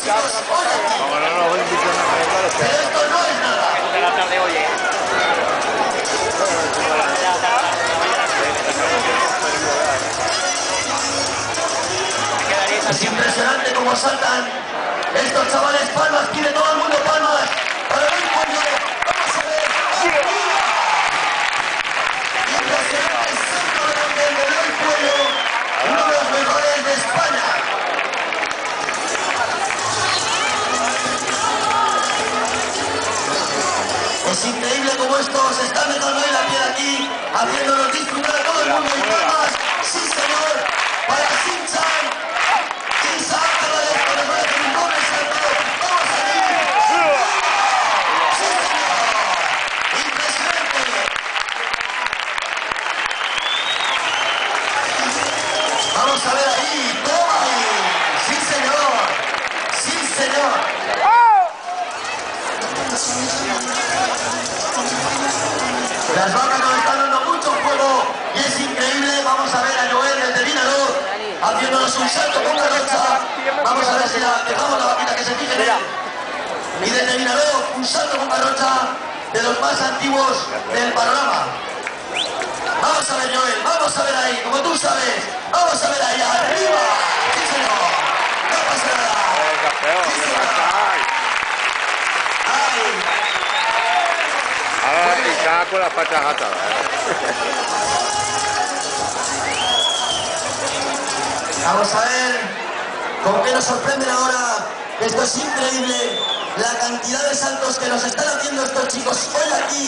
chicos, hoy aquí. Pero esto no es nada. Es impresionante cómo saltan estos chavales. Palmas, quiere todo el mundo palmas para el Cuello. Vamos a ver. Impresionante salto de Eloy Cuello, uno de los mejores de España. Es increíble cómo esto se está metiendo en la piel aquí, haciéndonos disfrutar a todo el mundo. Y palmas, sí señor, para Sinchan. Sinchan, que nos va a hacer un doble salto. Vamos a ir. Sí señor, impresionante. Vamos a ver ahí, toma ahí. Sí señor, sí señor. Las vacas nos están dando mucho juego y es increíble. Vamos a ver a Joel, el terminador, haciéndonos un salto con Carocha. Vamos a ver si dejamos la vaquita que se fije en él. Y del terminador, un salto con Carocha, de los más antiguos del panorama. Vamos a ver, Joel, vamos a ver ahí, como tú sabes. Vamos a ver ahí, arriba. Sí, señor. No pasa nada. Sí, señor. Ay. Ahora está con las patas atadas. Vamos a ver con qué nos sorprenden ahora. Esto es increíble, la cantidad de saltos que nos están haciendo estos chicos hoy aquí.